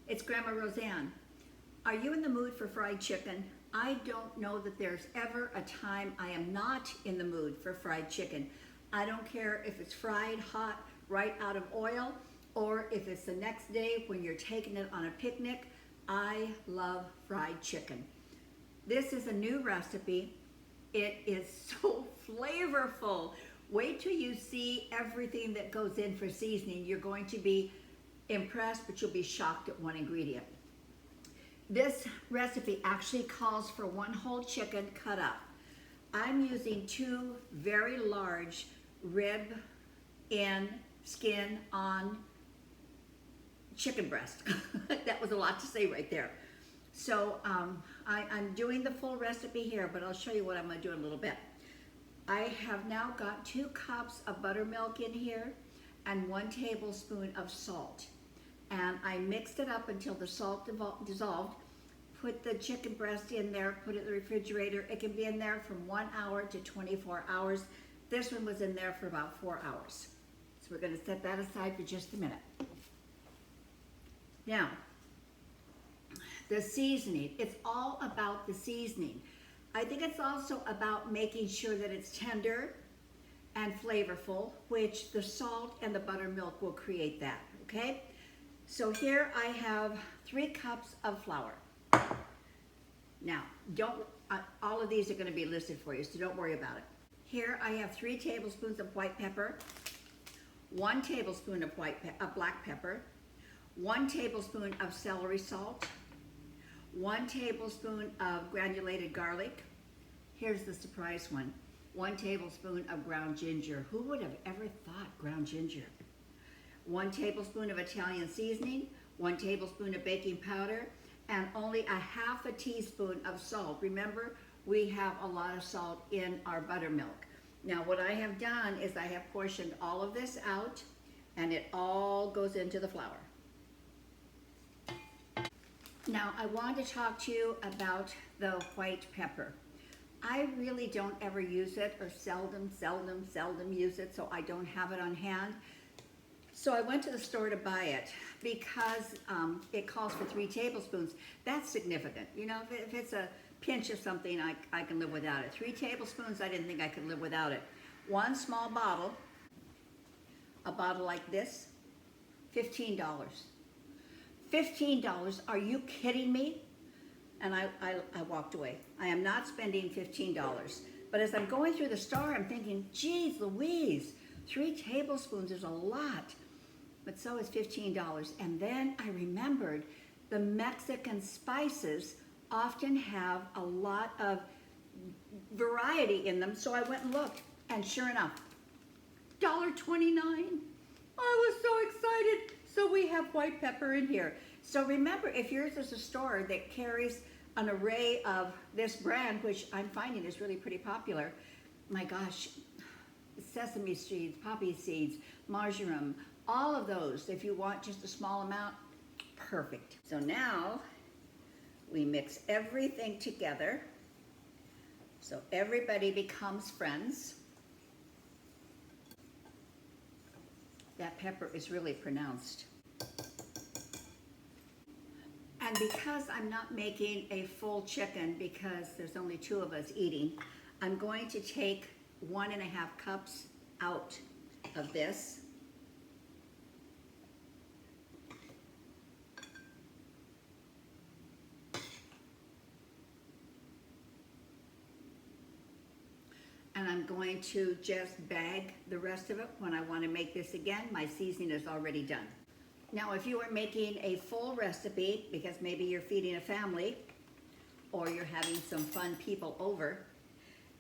It's Grandma Roseanne. Are you in the mood for fried chicken? I don't know that there's ever a time I am not in the mood for fried chicken. I don't care if it's fried hot right out of oil or if it's the next day when you're taking it on a picnic. I love fried chicken. This is a new recipe. It is so flavorful. Wait till you see everything that goes in for seasoning. You're going to be impressed, but you'll be shocked at one ingredient. This recipe actually calls for one whole chicken cut up. I'm using 2 very large rib in, skin on chicken breast. That was a lot to say right there. So I'm doing the full recipe here, but I'll show you what I'm going to do in a little bit. I have now got 2 cups of buttermilk in here and 1 tablespoon of salt. And I mixed it up until the salt dissolved. Put the chicken breast in there, put it in the refrigerator. It can be in there from 1 hour to 24 hours. This one was in there for about 4 hours. So we're going to set that aside for just a minute. Now, the seasoning. It's all about the seasoning. I think it's also about making sure that it's tender and flavorful, which the salt and the buttermilk will create that, okay? So here I have 3 cups of flour. Now, all of these are going to be listed for you, so don't worry about it. Here I have 3 tablespoons of white pepper, 1 tablespoon of black pepper, 1 tablespoon of celery salt, 1 tablespoon of granulated garlic. Here's the surprise one. 1 tablespoon of ground ginger. Who would have ever thought ground ginger? 1 tablespoon of Italian seasoning, 1 tablespoon of baking powder, and only a half a teaspoon of salt. Remember, we have a lot of salt in our buttermilk. Now, what I have done is I have portioned all of this out, and it all goes into the flour. Now, I want to talk to you about the white pepper. I really don't ever use it, or seldom use it, so I don't have it on hand. So I went to the store to buy it because it calls for 3 tablespoons. That's significant. You know, if it's a pinch of something, I can live without it. 3 tablespoons, I didn't think I could live without it. 1 small bottle, a bottle like this, $15. $15, are you kidding me? And I walked away. I am not spending $15. But as I'm going through the store, I'm thinking, geez Louise, 3 tablespoons is a lot. But so is $15. And then I remembered the Mexican spices often have a lot of variety in them. So I went and looked, and sure enough, $1.29. I was so excited. So we have white pepper in here. So remember, if yours is a store that carries an array of this brand, which I'm finding is really pretty popular, my gosh, sesame seeds, poppy seeds, marjoram, all of those, if you want just a small amount, perfect. So now we mix everything together so everybody becomes friends. That pepper is really pronounced. And because I'm not making a full chicken because there's only 2 of us eating, I'm going to take 1.5 cups out of this. And I'm going to just bag the rest of it when I want to make this again. My seasoning is already done. Now, if you are making a full recipe, because maybe you're feeding a family or you're having some fun people over,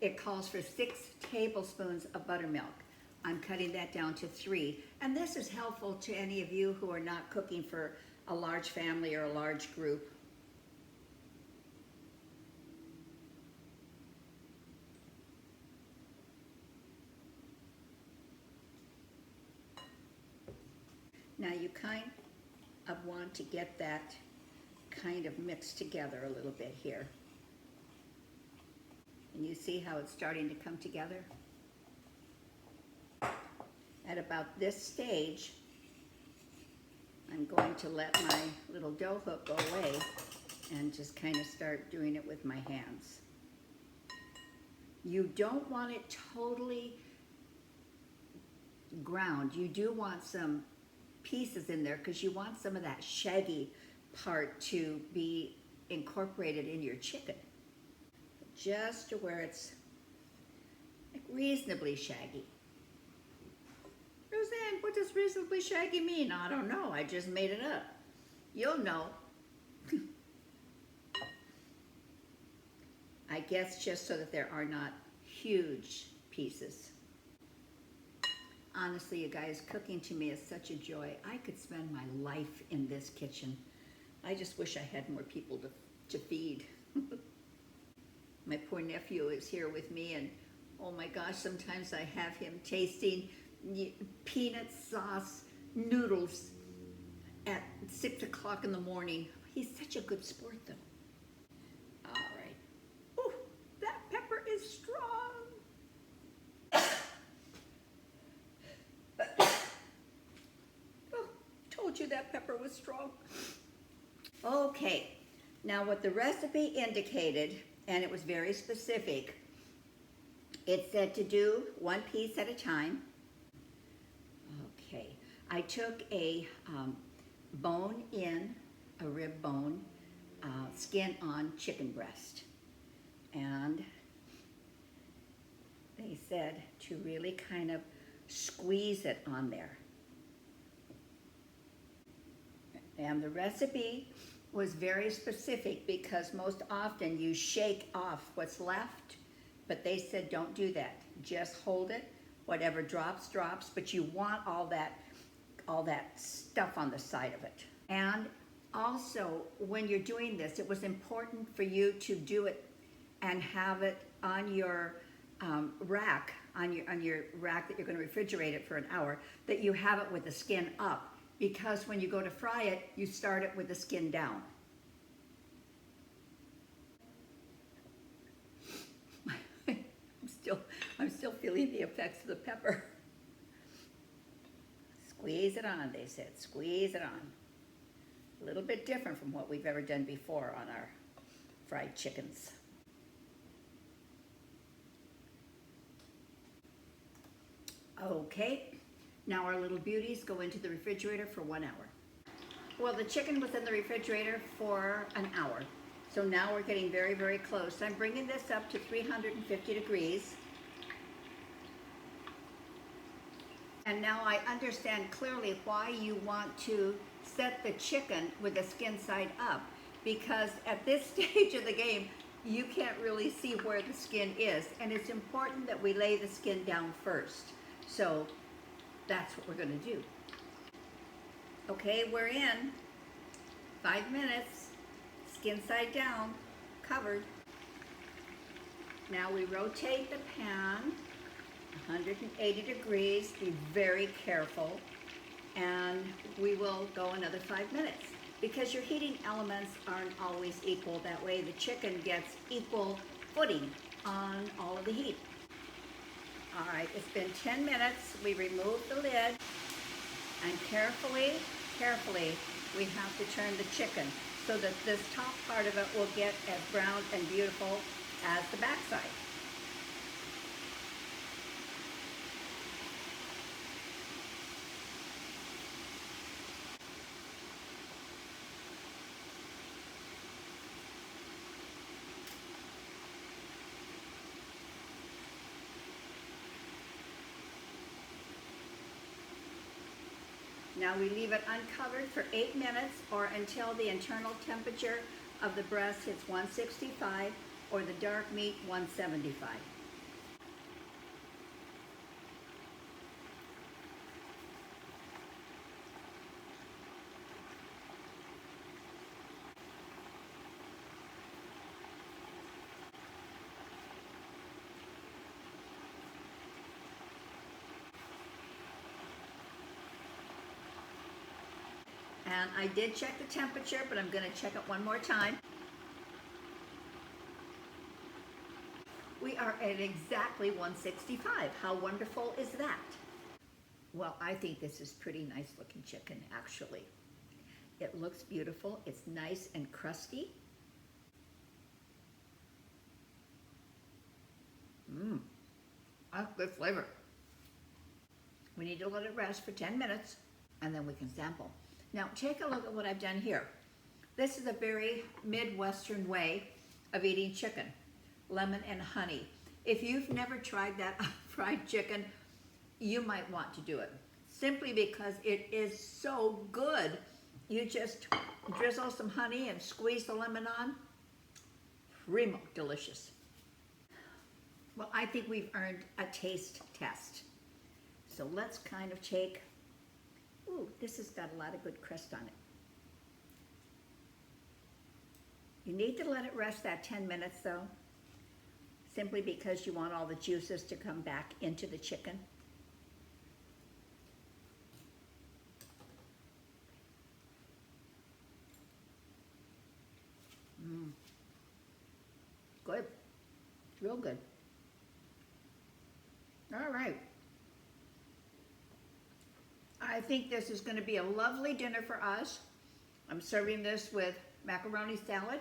it calls for 6 tablespoons of buttermilk. I'm cutting that down to 3. And this is helpful to any of you who are not cooking for a large family or a large group. Now you kind of want to get that kind of mixed together a little bit here. And you see how it's starting to come together? At about this stage, I'm going to let my little dough hook go away and just kind of start doing it with my hands. You don't want it totally ground. You do want some pieces in there because you want some of that shaggy part to be incorporated in your chicken. Just to where it's like reasonably shaggy. Roseanne, what does reasonably shaggy mean? I don't know. I just made it up. You'll know. I guess just so that there are not huge pieces. Honestly, you guys, cooking to me is such a joy. I could spend my life in this kitchen. I just wish I had more people to feed. My poor nephew is here with me, and oh my gosh, sometimes I have him tasting peanut sauce noodles at 6 o'clock in the morning. He's such a good sport, though. All right. Ooh, that pepper is strong. Oh, told you that pepper was strong. Okay, now what the recipe indicated, and it was very specific, it said to do one piece at a time. Okay, I took a a rib bone, skin on chicken breast. And they said to really kind of squeeze it on there. And the recipe was very specific because most often you shake off what's left, but they said don't do that. Just hold it. Whatever drops, drops, but you want all that stuff on the side of it. And also, when you're doing this, it was important for you to do it and have it on your rack, on your rack that you're going to refrigerate it for an hour, that you have it with the skin up, because when you go to fry it, you start it with the skin down. I'm still feeling the effects of the pepper. Squeeze it on, they said. Squeeze it on. A little bit different from what we've ever done before on our fried chickens. Okay, now our little beauties go into the refrigerator for 1 hour. Well, the chicken was in the refrigerator for an hour. So now we're getting very, very close. I'm bringing this up to 350 degrees. And now I understand clearly why you want to set the chicken with the skin side up, because at this stage of the game, you can't really see where the skin is. And it's important that we lay the skin down first. So that's what we're going to do. Okay, we're in 5 minutes, skin side down, covered. Now we rotate the pan 180 degrees, be very careful, and we will go another 5 minutes, because your heating elements aren't always equal. That way the chicken gets equal footing on all of the heat. All right, it's been 10 minutes. We remove the lid, and carefully, we have to turn the chicken so that this top part of it will get as brown and beautiful as the backside. Now we leave it uncovered for 8 minutes, or until the internal temperature of the breast hits 165 or the dark meat 175. And I did check the temperature, but I'm going to check it one more time. We are at exactly 165. How wonderful is that? Well, I think this is pretty nice looking chicken, actually. It looks beautiful. It's nice and crusty. Mmm, that's good flavor. We need to let it rest for 10 minutes and then we can sample. Now take a look at what I've done here. This is a very Midwestern way of eating chicken, lemon and honey. If you've never tried that fried chicken, you might want to do it simply because it is so good. You just drizzle some honey and squeeze the lemon on. Primo delicious. Well, I think we've earned a taste test. So let's kind of take, ooh, this has got a lot of good crust on it. You need to let it rest that 10 minutes though, simply because you want all the juices to come back into the chicken. Good, real good. All right. I think this is going to be a lovely dinner for us. I'm serving this with macaroni salad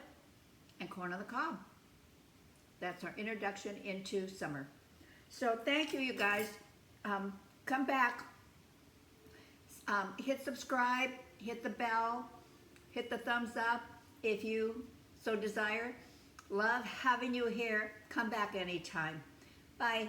and corn on the cob. That's our introduction into summer. So thank you, you guys. Come back, hit subscribe, hit the bell, hit the thumbs up if you so desire. Love having you here. Come back anytime. Bye.